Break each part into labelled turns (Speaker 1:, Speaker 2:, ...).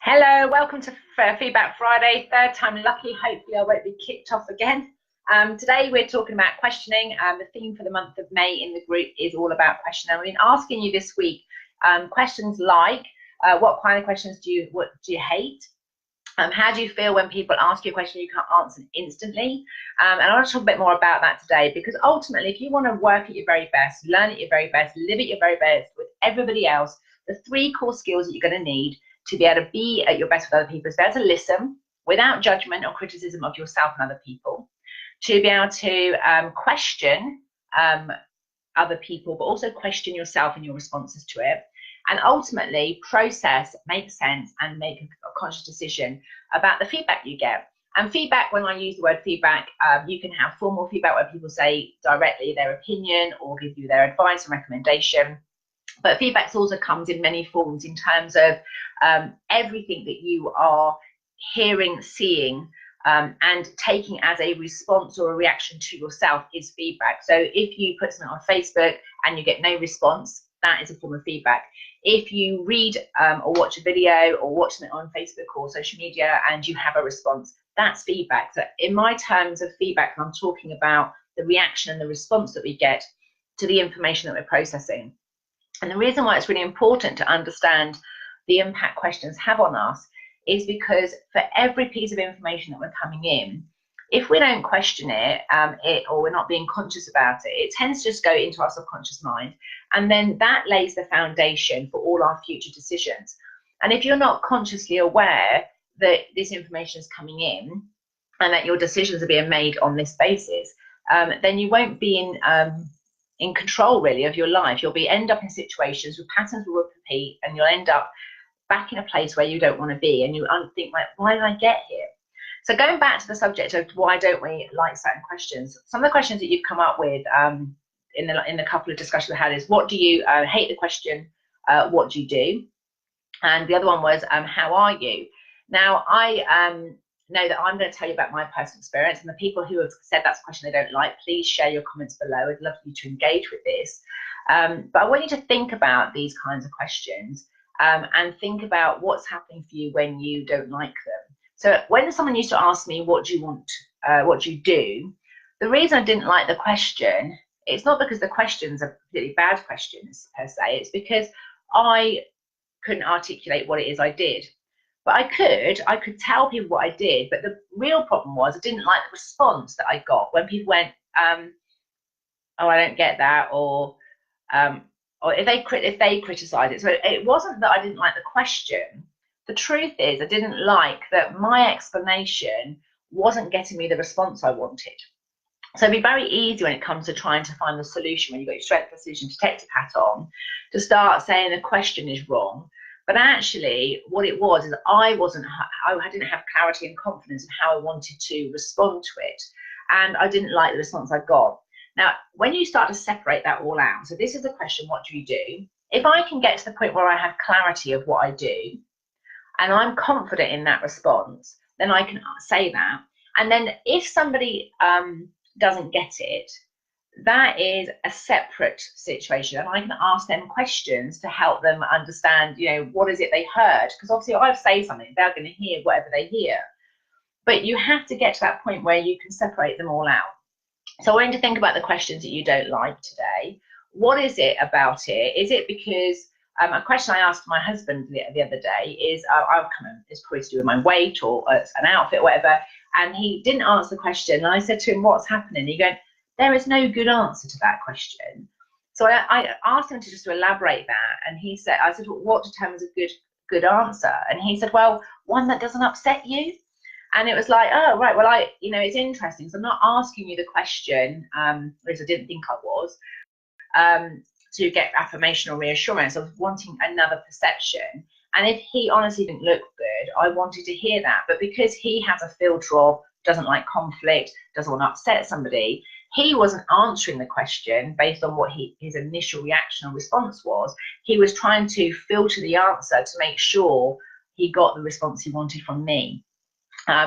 Speaker 1: Hello, welcome to Feedback Friday. Third time lucky. Hopefully I won't be kicked off again. Today we're talking about questioning. The theme for the month of May in the group is all about questioning. I've been asking you this week questions like, what kind of questions do you hate? How do you feel when people ask you a question you can't answer instantly? And I want to talk a bit more about that today, because ultimately, if you want to work at your very best, learn at your very best, live at your very best with everybody else, the three core skills that you're going to need to be able to be at your best with other people is to be able to listen without judgment or criticism of yourself and other people, to be able to question other people, but also question yourself and your responses to it, and ultimately process, make sense, and make a conscious decision about the feedback you get. And feedback, when I use the word feedback, you can have formal feedback where people say directly their opinion or give you their advice and recommendation. But feedback also comes in many forms in terms of everything that you are hearing, seeing, and taking as a response or a reaction to yourself is feedback. So if you put something on Facebook and you get no response, that is a form of feedback. If you read or watch a video or watch something on Facebook or social media and you have a response, that's feedback. So in my terms of feedback, I'm talking about the reaction and the response that we get to the information that we're processing. And the reason why it's really important to understand the impact questions have on us is because for every piece of information that we're coming in, if we don't question it, or we're not being conscious about it, it tends to just go into our subconscious mind. And then that lays the foundation for all our future decisions. And if you're not consciously aware that this information is coming in and that your decisions are being made on this basis, then you won't be in control really of your life. You'll end up in situations where patterns will repeat, and you'll end up back in a place where you don't want to be, and you think, like, why did I get here? So going back to the subject of why don't we like certain questions, some of the questions that you've come up with in the couple of discussions we had is, what do you hate? The question, what do you do? And the other one was, how are you? Now I know that I'm going to tell you about my personal experience, and the people who have said that's a question they don't like, please share your comments below. I'd love you to engage with this. But I want you to think about these kinds of questions and think about what's happening for you when you don't like them. So when someone used to ask me, what do you want, what do you do? The reason I didn't like the question, it's not because the questions are really bad questions per se, it's because I couldn't articulate what it is I did. But I could tell people what I did, but the real problem was I didn't like the response that I got when people went, oh, I don't get that, or if they criticize it. So it wasn't that I didn't like the question. The truth is I didn't like that my explanation wasn't getting me the response I wanted. So it'd be very easy when it comes to trying to find the solution, when you've got your strength decision detective hat on, to start saying the question is wrong. But actually what it was is I didn't have clarity and confidence in how I wanted to respond to it. And I didn't like the response I got. Now, when you start to separate that all out, so this is the question, what do you do? If I can get to the point where I have clarity of what I do, and I'm confident in that response, then I can say that. And then if somebody doesn't get it, that is a separate situation, and I can ask them questions to help them understand, what is it they heard? Because obviously if I say something, they're going to hear whatever they hear. But you have to get to that point where you can separate them all out. So I want you to think about the questions that you don't like today. What is it about it? Is it because a question I asked my husband the other day is, it's probably to do with my weight or an outfit or whatever, and he didn't answer the question. And I said to him, what's happening? He goes, there is no good answer to that question. So I asked him to just elaborate that, and he said, I said, well, what determines a good answer? And he said, well, one that doesn't upset you. And it was like, oh, right, well, it's interesting. So I'm not asking you the question, because I didn't think I was, to get affirmation or reassurance. I was wanting another perception. And if he honestly didn't look good, I wanted to hear that. But because he has a filter of doesn't like conflict, doesn't want to upset somebody, he wasn't answering the question based on what his initial reaction or response was. He was trying to filter the answer to make sure he got the response he wanted from me.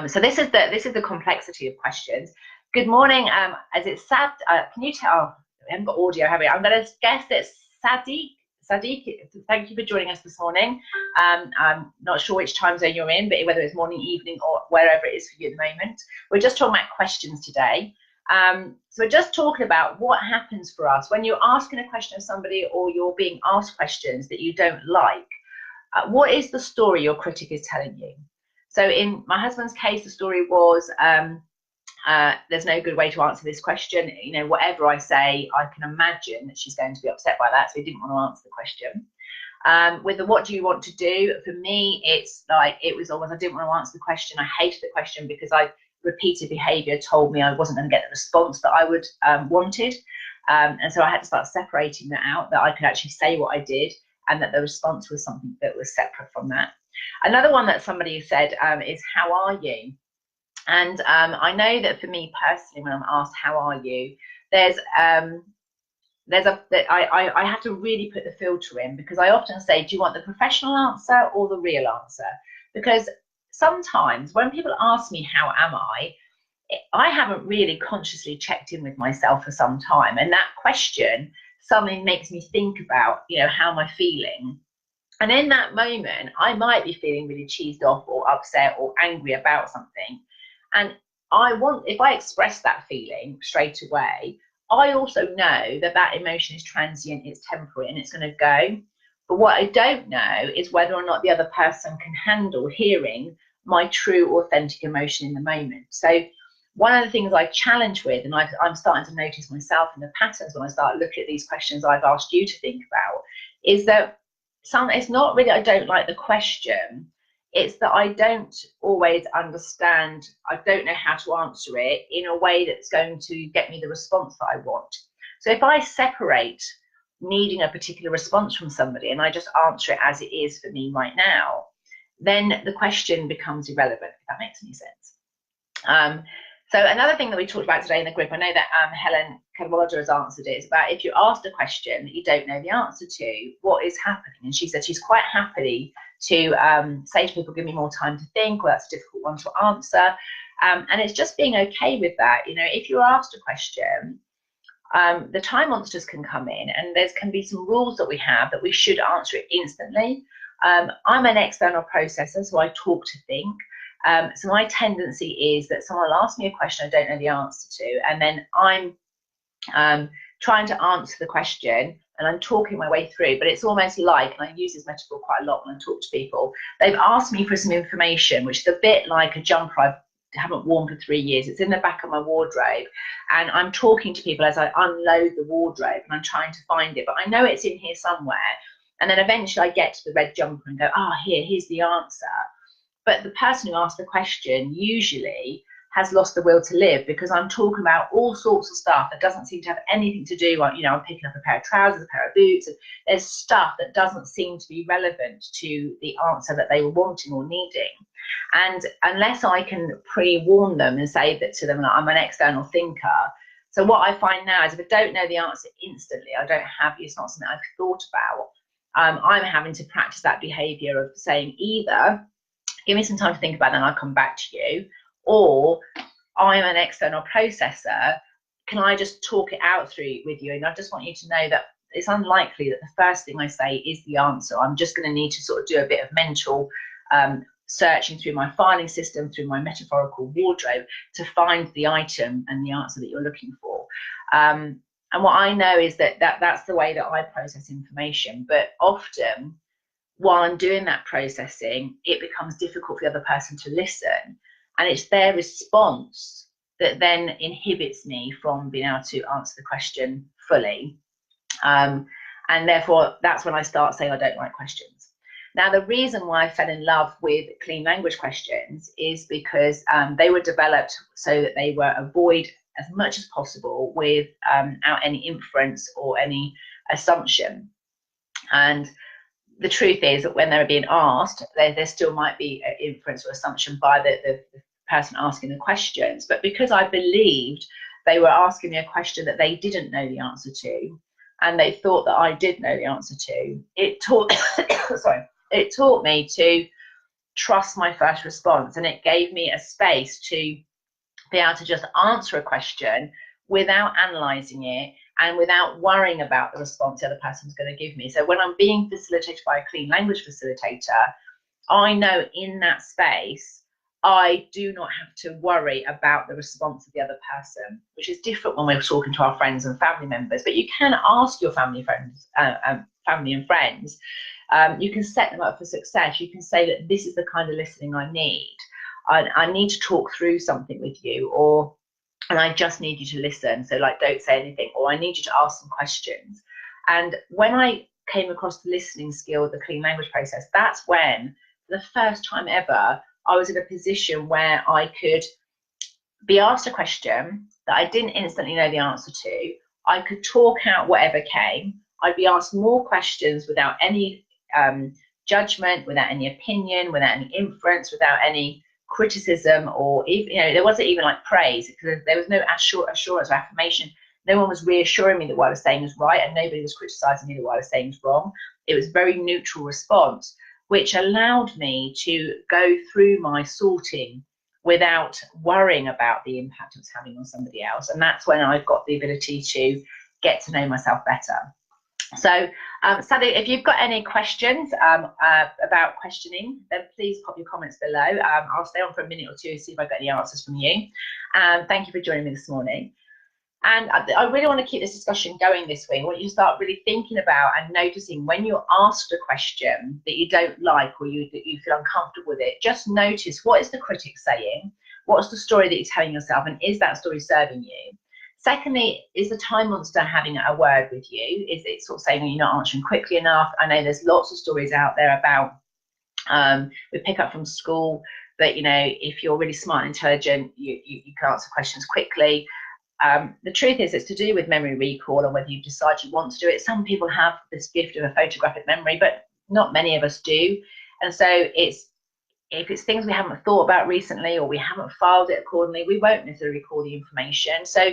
Speaker 1: So this is the complexity of questions. Good morning. As it's Sad, can you tell? I haven't got audio, have we? I'm going to guess it's Sadiq, thank you for joining us this morning. I'm not sure which time zone you're in, but whether it's morning, evening, or wherever it is for you at the moment. We're just talking about questions today. So we're just talking about what happens for us when you're asking a question of somebody or you're being asked questions that you don't like. What is the story your critic is telling you? So in my husband's case, the story was, there's no good way to answer this question. You know, whatever I say, I can imagine that she's going to be upset by that. So he didn't want to answer the question. With the what do you want to do? For me, it's like, it was always, I didn't want to answer the question. I hated the question because repeated behavior told me I wasn't going to get the response that I would wanted. And so I had to start separating that out, that I could actually say what I did and that the response was something that was separate from that. Another one that somebody said is, how are you? And I know that for me personally, when I'm asked how are you, I have to really put the filter in, because I often say, do you want the professional answer or the real answer? Because sometimes when people ask me how am I haven't really consciously checked in with myself for some time, and that question suddenly makes me think about, you know, how am I feeling? And in that moment, I might be feeling really cheesed off or upset or angry about something. And if I express that feeling straight away, I also know that that emotion is transient, it's temporary, and it's going to go. But what I don't know is whether or not the other person can handle hearing my true, authentic emotion in the moment. So one of the things I challenge with, and I'm starting to notice myself in the patterns when I start looking at these questions I've asked you to think about, is that it's not really I don't like the question, it's that I don't always understand, I don't know how to answer it in a way that's going to get me the response that I want. So if I separate needing a particular response from somebody and I just answer it as it is for me right now, then the question becomes irrelevant, if that makes any sense. So another thing that we talked about today in the group, I know that Helen Cadwallader has answered it, is about if you're asked a question that you don't know the answer to, what is happening? And she said she's quite happy to say to people, give me more time to think, or that's a difficult one to answer. And it's just being okay with that. You know, if you're asked a question, the time monsters can come in, and there can be some rules that we have that we should answer it instantly. I'm an external processor, so I talk to think. So my tendency is that someone will ask me a question I don't know the answer to, and then I'm trying to answer the question and I'm talking my way through, but it's almost like, and I use this metaphor quite a lot when I talk to people, they've asked me for some information, which is a bit like a jumper I haven't worn for 3 years. It's in the back of my wardrobe, and I'm talking to people as I unload the wardrobe and I'm trying to find it, but I know it's in here somewhere. And then eventually I get to the red jumper and go, here's the answer. But the person who asked the question usually has lost the will to live, because I'm talking about all sorts of stuff that doesn't seem to have anything to do. You know, I'm picking up a pair of trousers, a pair of boots, and there's stuff that doesn't seem to be relevant to the answer that they were wanting or needing. And unless I can pre-warn them and say that to them, like, I'm an external thinker. So what I find now is if I don't know the answer instantly, it's not something I've thought about. I'm having to practice that behavior of saying either, give me some time to think about it and I'll come back to you, or I'm an external processor, can I just talk it out through with you? And I just want you to know that it's unlikely that the first thing I say is the answer. I'm just going to need to sort of do a bit of mental searching through my filing system, through my metaphorical wardrobe, to find the item and the answer that you're looking for. And what I know is that's the way that I process information. But often, while I'm doing that processing, it becomes difficult for the other person to listen. And it's their response that then inhibits me from being able to answer the question fully. And therefore, that's when I start saying I don't like questions. Now, the reason why I fell in love with clean language questions is because they were developed so that they were avoid as much as possible without any inference or any assumption. And the truth is that when they're being asked, there still might be an inference or assumption by the person asking the questions. But because I believed they were asking me a question that they didn't know the answer to, and they thought that I did know the answer to, it taught me to trust my first response, and it gave me a space to be able to just answer a question without analysing it and without worrying about the response the other person's going to give me. So when I'm being facilitated by a clean language facilitator, I know in that space, I do not have to worry about the response of the other person, which is different when we're talking to our friends and family members. But you can ask your family and friends. You can set them up for success. You can say that this is the kind of listening I need. I need to talk through something with you, and I just need you to listen. So like, don't say anything, or I need you to ask some questions. And when I came across the listening skill, the clean language process, that's when, for the first time ever, I was in a position where I could be asked a question that I didn't instantly know the answer to. I could talk out whatever came. I'd be asked more questions without any judgment, without any opinion, without any inference, without any criticism, or even, there wasn't even like praise, because there was no assurance or affirmation. No one was reassuring me that what I was saying was right, and nobody was criticizing me that what I was saying was wrong. It was a very neutral response, which allowed me to go through my sorting without worrying about the impact it was having on somebody else. And that's when I've got the ability to get to know myself better. So, Sally, if you've got any questions about questioning, then please pop your comments below. I'll stay on for a minute or two to see if I get any answers from you. Thank you for joining me this morning. And I really want to keep this discussion going this week. I want you to start really thinking about and noticing when you're asked a question that you don't like, or that you feel uncomfortable with it. Just notice, what is the critic saying? What's the story that you're telling yourself? And is that story serving you? Secondly, is the time monster having a word with you? Is it sort of saying you're not answering quickly enough? I know there's lots of stories out there about, we pick up from school that, if you're really smart and intelligent, you can answer questions quickly. The truth is, it's to do with memory recall and whether you decide you want to do it. Some people have this gift of a photographic memory, but not many of us do. And so if it's things we haven't thought about recently, or we haven't filed it accordingly, we won't necessarily recall the information. So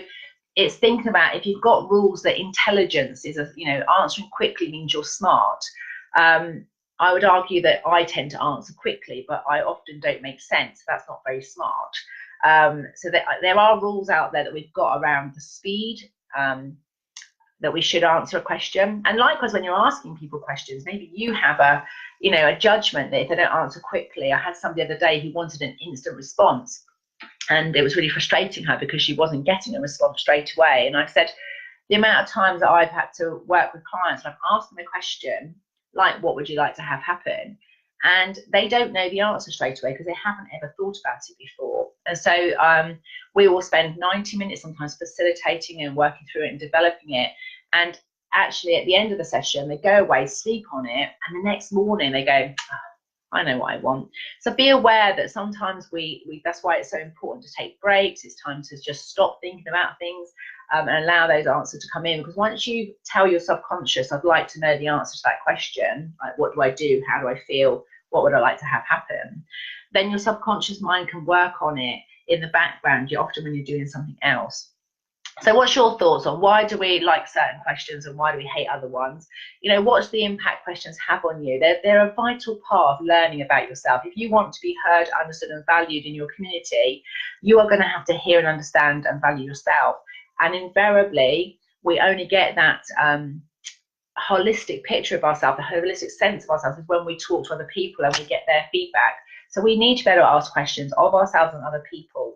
Speaker 1: it's thinking about, if you've got rules that intelligence is, answering quickly means you're smart. I would argue that I tend to answer quickly, but I often don't make sense. That's not very smart. So there are rules out there that we've got around the speed that we should answer a question. And likewise, when you're asking people questions, maybe you have a judgment that if they don't answer quickly. I had somebody the other day who wanted an instant response, and it was really frustrating her because she wasn't getting a response straight away. And I said, the amount of times that I've had to work with clients, and I've asked them a question like, what would you like to have happen? And they don't know the answer straight away because they haven't ever thought about it before. And so we will spend 90 minutes sometimes facilitating and working through it and developing it. And actually, at the end of the session, they go away, sleep on it, and the next morning they go, I know what I want. So be aware that sometimes that's why it's so important to take breaks. It's time to just stop thinking about things and allow those answers to come in. Because once you tell your subconscious, I'd like to know the answer to that question, like, what do I do? How do I feel? What would I like to have happen? Then your subconscious mind can work on it in the background, often when you're doing something else. So what's your thoughts on why do we like certain questions and why do we hate other ones? What's the impact questions have on you? They're a vital part of learning about yourself. If you want to be heard, understood and valued in your community, you are going to have to hear and understand and value yourself. And invariably, we only get that holistic picture of ourselves, the holistic sense of ourselves, is when we talk to other people and we get their feedback. So we need to be able to ask questions of ourselves and other people.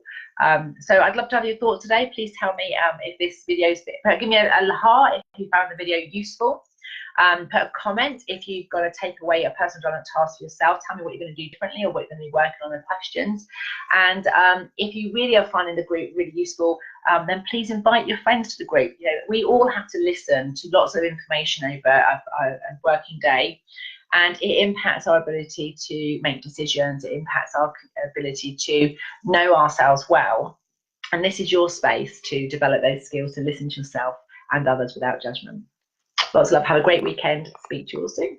Speaker 1: So I'd love to have your thoughts today. Please tell me if this video is, give me a heart if you found the video useful. Put a comment if you've got to take away a personal development task for yourself. Tell me what you're going to do differently or what you're going to be working on the questions. And if you really are finding the group really useful, then please invite your friends to the group. We all have to listen to lots of information over a working day. And it impacts our ability to make decisions. It impacts our ability to know ourselves well. And this is your space to develop those skills, to listen to yourself and others without judgment. Lots of love. Have a great weekend. Speak to you all soon.